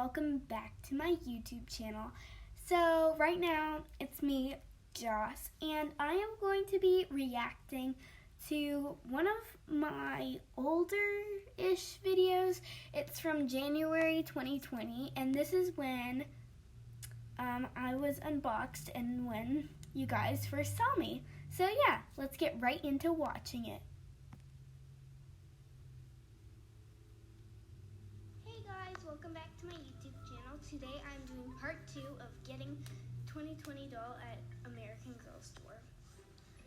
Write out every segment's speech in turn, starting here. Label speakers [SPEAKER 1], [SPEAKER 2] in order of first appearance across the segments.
[SPEAKER 1] welcome back to my YouTube channel. So right now it's me, Joss, and I am going to be reacting to one of my older-ish videos. It's from January 2020, and this is when I was unboxed and when you guys first saw me. So yeah, let's get right into watching it.
[SPEAKER 2] Hey guys, welcome back to my YouTube channel. Today I'm doing part 2 of getting 2020 doll at American Girl Store.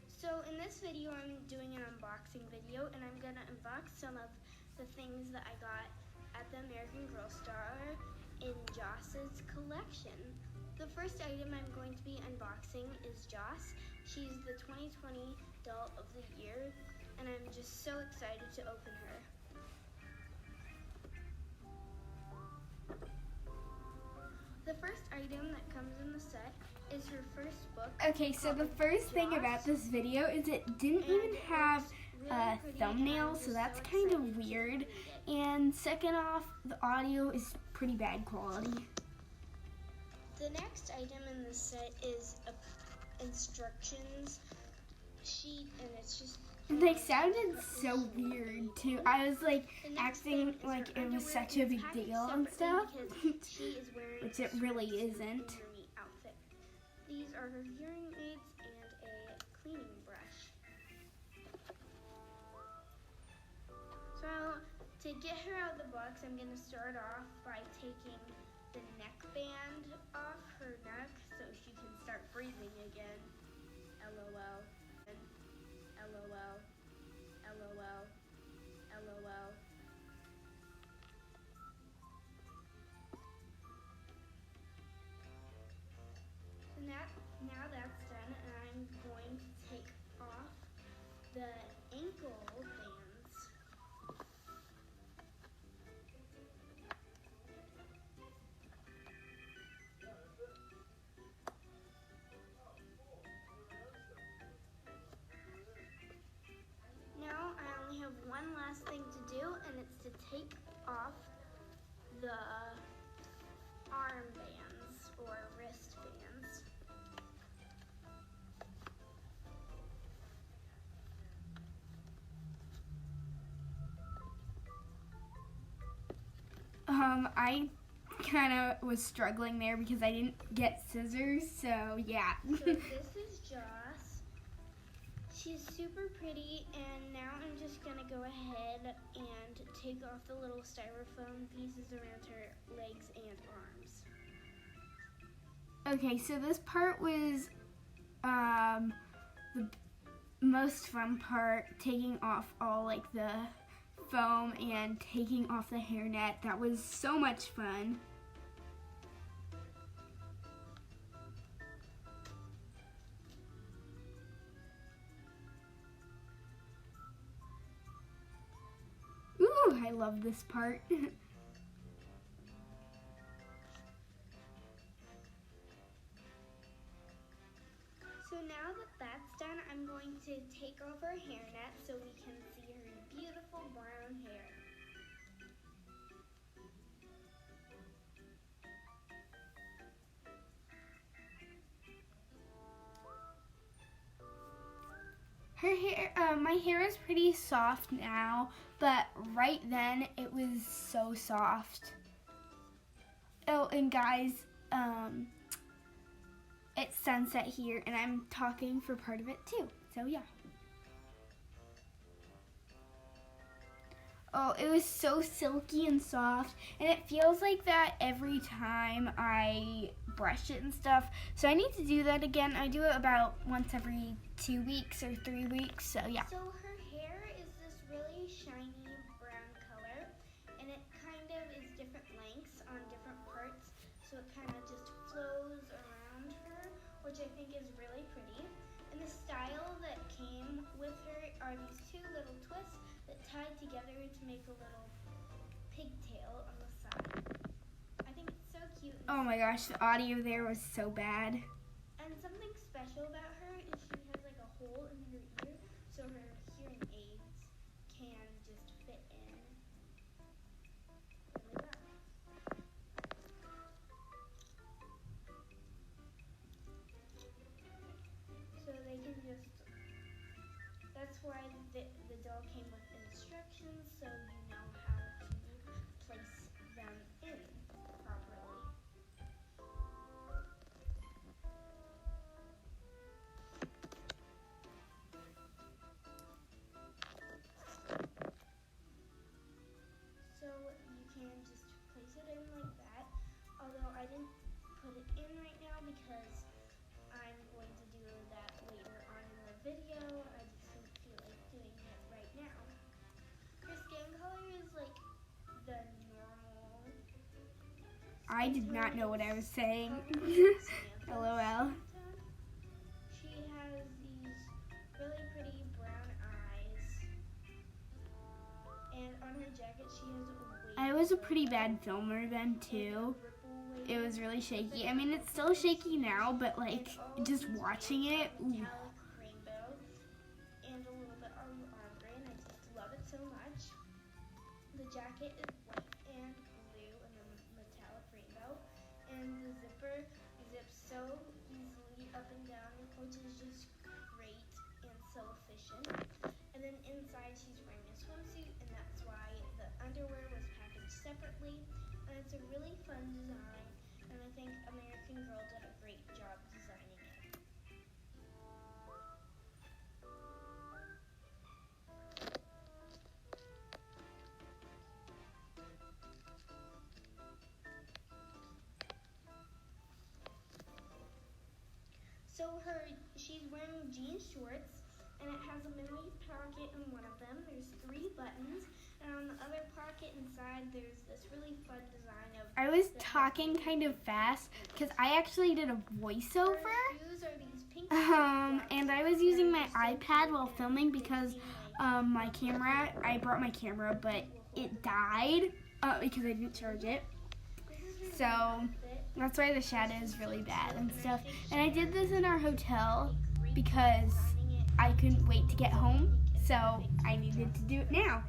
[SPEAKER 2] So in this video I'm doing an unboxing video, and I'm going to unbox some of the things that I got at the American Girl Store in Joss's collection. The first item I'm going to be unboxing is Joss. She's the 2020 doll of the year, and I'm just so excited to open her. The first item that comes in the set is her first book.
[SPEAKER 1] Okay, so the first thing about this video is it didn't even have a thumbnail, so that's kind of weird. And second off, the audio is pretty bad quality.
[SPEAKER 2] The next item in the set is a instructions sheet, and it's just...
[SPEAKER 1] They sounded so weird too. I was like acting like it was such a big deal and stuff, which it really isn't.
[SPEAKER 2] These are her hearing aids and a cleaning brush. So to get her out of the box, I'm going to start off by taking the neckband off her neck so she can start breathing again. LOL. LOL. LOL. LOL. So now that's done, and I'm going to take off the ankle bands. Now I only have one last thing to do, and it's to take off the arm bands or wrist bands.
[SPEAKER 1] I kind of was struggling there because I didn't get scissors, so yeah.
[SPEAKER 2] So this is Joss. She's super pretty, and now I'm just gonna go ahead and take off the little styrofoam pieces around her legs and arms.
[SPEAKER 1] Okay, so this part was the most fun part, taking off all like the foam and taking off the hairnet. That was so much fun. Ooh, I love this part.
[SPEAKER 2] So now that that's done, I'm going to take off her hairnet so we can see her beautiful brown hair.
[SPEAKER 1] Her hair, my hair is pretty soft now, but right then it was so soft. Oh, and guys, it's sunset here, and I'm talking for part of it too, so yeah. Oh, it was so silky and soft, and it feels like that every time I brush it and stuff. So I need to do that again. I do it about once every 2 weeks or 3 weeks, so yeah.
[SPEAKER 2] So her hair is this really shiny brown color, and it kind of is different lengths on different parts, so it kind of just flows around her, which I think is really pretty. And the style that came with her are these two little twists that tied together to make a little pigtail on the side. I think it's so cute.
[SPEAKER 1] Oh my gosh, the audio there was so bad.
[SPEAKER 2] And something special about her is she has like a hole in her ear, so her hearing aids can just fit in really well. doll came with instructions, so you know how to place them in properly. So you can just place it in like that, although I didn't put it in right now because I'm going to do that later on in the video. I just don't feel like doing it right now. Her skin color is like the normal.
[SPEAKER 1] I did not know what I was saying. LOL.
[SPEAKER 2] She has these really pretty brown eyes. And on her jacket she has a wave.
[SPEAKER 1] I was a pretty bad filmer then too. It was really shaky. I mean, it's still shaky now, but like just watching it, ooh.
[SPEAKER 2] Metallic rainbow and a little bit of ombre, and I just love it so much. The jacket is white and blue and a metallic rainbow, and the zipper zips so easily up and down, which is just great and so efficient. And then inside she's wearing a swimsuit, and that's why the underwear was packaged separately. And it's a really fun design, and I think American Girl did a great job designing it. So she's wearing jean shorts, and it has a mini pocket in one of them. There's 3 buttons, and on the other pocket inside, there's this really fun design of.
[SPEAKER 1] I was talking kind of fast because I actually did a voiceover.
[SPEAKER 2] Her shoes are these pink
[SPEAKER 1] And I was using my iPad while filming because my camera, I brought my camera, but it died because I didn't charge it. So that's why the shadow is really bad and stuff. And I did this in our hotel because I couldn't wait to get home, so I needed to do it now.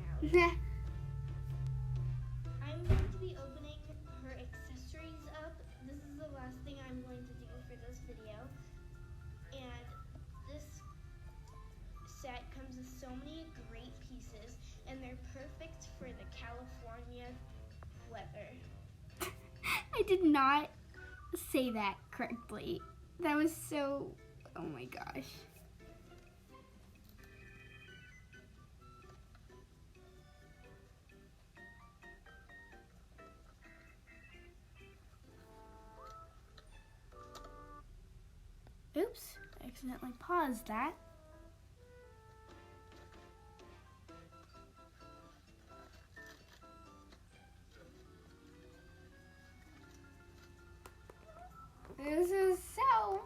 [SPEAKER 2] I'm going to be opening her accessories up. This is the last thing I'm going to do for this video. And this set comes with so many great pieces, and they're perfect for the California weather.
[SPEAKER 1] I did not say that correctly. That was so, oh my gosh. Oops, I accidentally paused that. This is so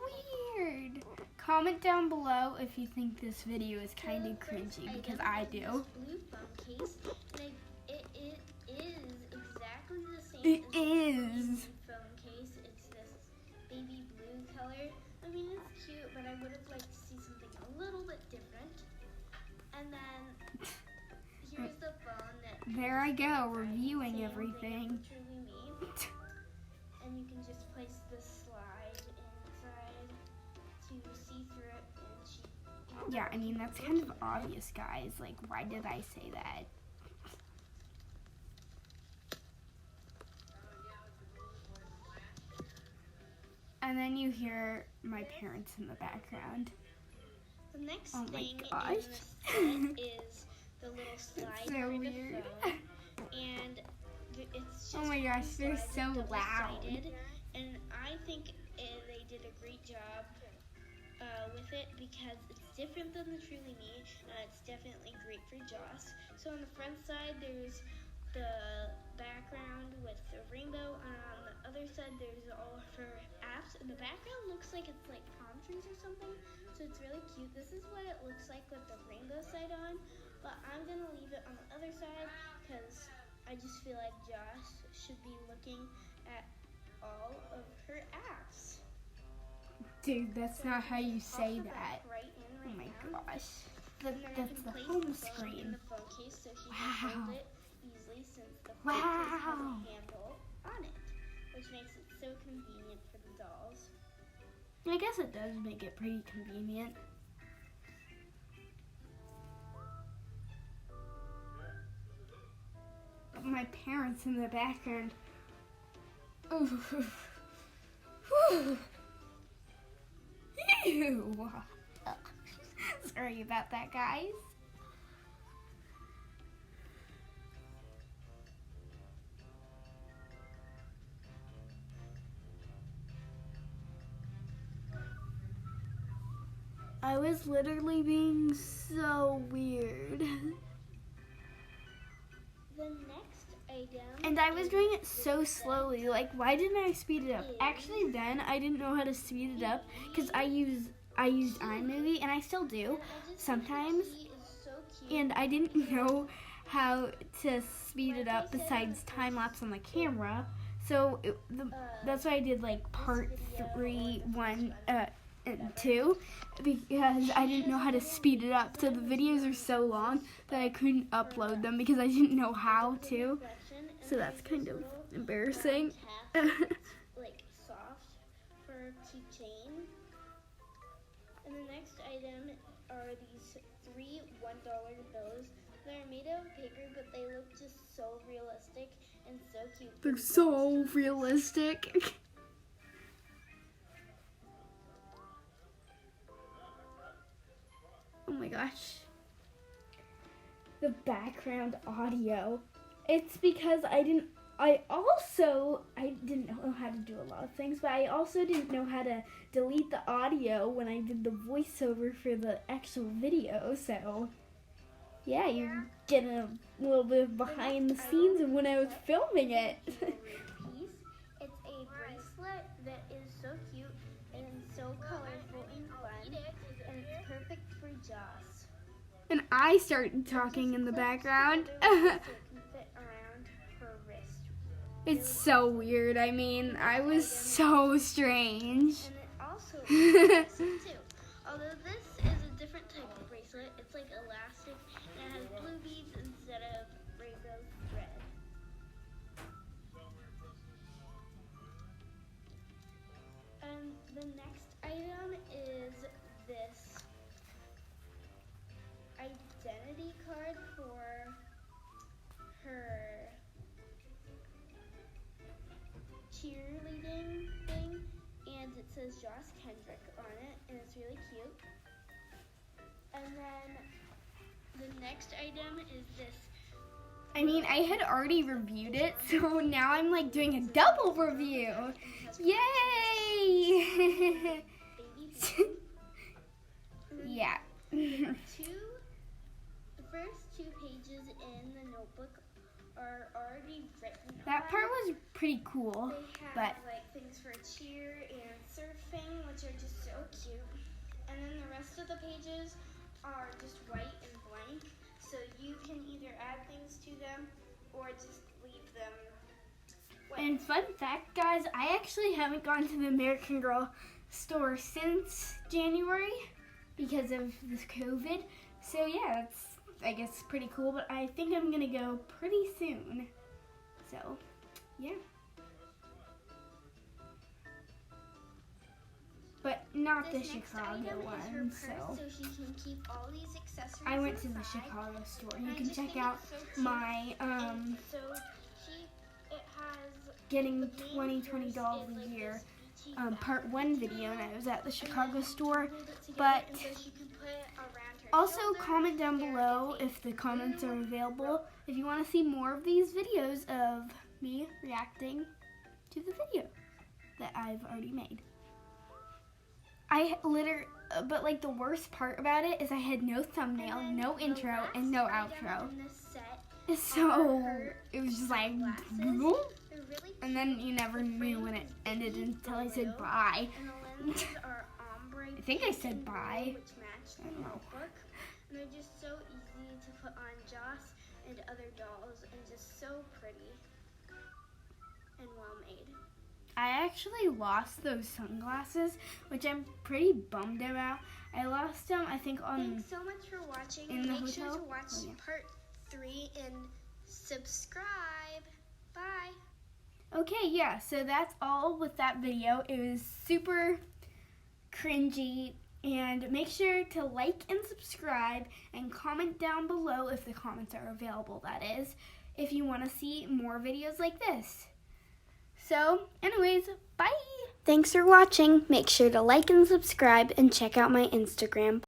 [SPEAKER 1] weird. Comment down below if you think this video is kind of cringy, because I do.
[SPEAKER 2] Blue phone case, and it is exactly the same
[SPEAKER 1] It
[SPEAKER 2] as
[SPEAKER 1] is.
[SPEAKER 2] the phone case. It's this baby blue color. I mean, it's cute, but I would have liked to see something a little bit different. And then here's the phone that.
[SPEAKER 1] There I go,
[SPEAKER 2] Same
[SPEAKER 1] reviewing
[SPEAKER 2] thing
[SPEAKER 1] everything.
[SPEAKER 2] as Truly Me. And you can just place the slide inside to see through it, and she.
[SPEAKER 1] Yeah, I mean, that's kind of obvious, guys. Like, why did I say that? And then you hear my parents in the background.
[SPEAKER 2] The next
[SPEAKER 1] Oh my
[SPEAKER 2] thing
[SPEAKER 1] gosh.
[SPEAKER 2] in the set is the little slide
[SPEAKER 1] so
[SPEAKER 2] for
[SPEAKER 1] weird.
[SPEAKER 2] the phone, and it's just
[SPEAKER 1] Oh my gosh, they're
[SPEAKER 2] slides,
[SPEAKER 1] so
[SPEAKER 2] double-sided,
[SPEAKER 1] loud.
[SPEAKER 2] and I think they did a great job with it because it's different than the Truly Me, and it's definitely great for Joss. So on the front side, there's the background with the rainbow, and on the other side, there's all of her apps, and the background looks like it's like palm trees or something, so it's really cute. This is what it looks like with the rainbow side on, but I'm going to leave it on the other side because I just feel like Joss should be looking at all of her apps.
[SPEAKER 1] Dude, that's not how you say
[SPEAKER 2] I'll put
[SPEAKER 1] that.
[SPEAKER 2] Right in
[SPEAKER 1] Oh
[SPEAKER 2] right
[SPEAKER 1] my
[SPEAKER 2] now.
[SPEAKER 1] gosh.
[SPEAKER 2] And then I
[SPEAKER 1] That's
[SPEAKER 2] can
[SPEAKER 1] the
[SPEAKER 2] place
[SPEAKER 1] home
[SPEAKER 2] the phone in
[SPEAKER 1] screen.
[SPEAKER 2] the phone case so she
[SPEAKER 1] Wow.
[SPEAKER 2] can hold it easily since the phone case has
[SPEAKER 1] Wow.
[SPEAKER 2] a handle on it, which makes it so convenient for the dolls.
[SPEAKER 1] I guess it does make it pretty convenient. my parents in the background. Ew. Sorry about that, guys. I was literally being so weird.
[SPEAKER 2] The next item.
[SPEAKER 1] And I was doing it so slowly. Like, why didn't I speed it up? Actually, then I didn't know how to speed it up because I used iMovie, and I still do sometimes. And I didn't know how to speed it up besides time lapse on the camera. So that's why I did like part 3, 1, and 2, because I didn't know how to speed it up. So the videos are so long that I couldn't upload them because I didn't know how to. So that's kind of embarrassing.
[SPEAKER 2] Like soft for keychain. And the next item are these 3 $1 bills. They're made of paper, but they look just so realistic and so cute.
[SPEAKER 1] They're so realistic. Oh my gosh. The background audio. It's because I didn't know how to do a lot of things, but I also didn't know how to delete the audio when I did the voiceover for the actual video. So yeah, you get a little bit of behind the scenes of when I was filming it.
[SPEAKER 2] It's a bracelet that is so cute and so colorful and fun, and it's perfect for Joss.
[SPEAKER 1] And I started talking in the background. It's so weird. I mean, I was so strange.
[SPEAKER 2] And it also is a bracelet too. Although this is a different type of bracelet, it's like elastic and it has blue beads instead of rainbow thread. And the next item is this identity card for her cheerleading thing, and it says Joss Kendrick on it, and it's really cute. And then the next item is this.
[SPEAKER 1] I mean, I had already reviewed it, so now I'm like doing a double review. Yay! Yeah.
[SPEAKER 2] The first 2 pages in the notebook are already written.
[SPEAKER 1] That part was pretty cool,
[SPEAKER 2] They
[SPEAKER 1] but
[SPEAKER 2] have like things for cheer and surfing, which are just so cute. And then the rest of the pages are just white and blank, so you can either add things to them or just leave them white.
[SPEAKER 1] and fun fact, guys, I actually haven't gone to the American Girl store since January because of this COVID. So yeah, that's, I guess, pretty cool, but I think I'm gonna go pretty soon. So, yeah. But not
[SPEAKER 2] This
[SPEAKER 1] the
[SPEAKER 2] next
[SPEAKER 1] Chicago
[SPEAKER 2] item is her
[SPEAKER 1] one,
[SPEAKER 2] purse,
[SPEAKER 1] so.
[SPEAKER 2] so she can keep all these accessories
[SPEAKER 1] I went to the
[SPEAKER 2] inside.
[SPEAKER 1] Chicago store.
[SPEAKER 2] And
[SPEAKER 1] You
[SPEAKER 2] I
[SPEAKER 1] can
[SPEAKER 2] just
[SPEAKER 1] check
[SPEAKER 2] think
[SPEAKER 1] out
[SPEAKER 2] it's so cute.
[SPEAKER 1] my
[SPEAKER 2] And so it has
[SPEAKER 1] getting
[SPEAKER 2] the main
[SPEAKER 1] $20
[SPEAKER 2] purse
[SPEAKER 1] a
[SPEAKER 2] is like
[SPEAKER 1] year
[SPEAKER 2] this beachy
[SPEAKER 1] part 1 video, and I was at the Chicago store.
[SPEAKER 2] hold it together,
[SPEAKER 1] But
[SPEAKER 2] and so she can put it around her
[SPEAKER 1] also
[SPEAKER 2] shoulder,
[SPEAKER 1] comment down
[SPEAKER 2] hair,
[SPEAKER 1] below
[SPEAKER 2] and
[SPEAKER 1] if the comments are available if you want to see more of these videos of me reacting to the video that I've already made. But like the worst part about it is I had no thumbnail,
[SPEAKER 2] And then
[SPEAKER 1] no
[SPEAKER 2] the
[SPEAKER 1] intro,
[SPEAKER 2] last
[SPEAKER 1] and no
[SPEAKER 2] item
[SPEAKER 1] outro.
[SPEAKER 2] in this set
[SPEAKER 1] So it was just like,
[SPEAKER 2] sunglasses.
[SPEAKER 1] boom,
[SPEAKER 2] They're really
[SPEAKER 1] and then you never knew when it ended until I said bye.
[SPEAKER 2] And the lenses are ombre.
[SPEAKER 1] I think I
[SPEAKER 2] pink
[SPEAKER 1] said
[SPEAKER 2] and
[SPEAKER 1] bye.
[SPEAKER 2] blue, which match
[SPEAKER 1] I
[SPEAKER 2] the
[SPEAKER 1] don't know.
[SPEAKER 2] notebook. And they're just so easy to put on Joss and other dolls, and just so pretty and well made.
[SPEAKER 1] I actually lost those sunglasses, which I'm pretty bummed about. I lost them, I think,
[SPEAKER 2] Thanks so much for watching.
[SPEAKER 1] in the
[SPEAKER 2] Make sure
[SPEAKER 1] hotel?
[SPEAKER 2] to watch
[SPEAKER 1] Oh, yeah.
[SPEAKER 2] part 3 and subscribe. Bye.
[SPEAKER 1] Okay, yeah, so that's all with that video. It was super cringy And make sure to like and subscribe and comment down below if the comments are available, that is, if you want to see more videos like this. So, anyways, bye! Thanks for watching. Make sure to like and subscribe and check out my Instagram.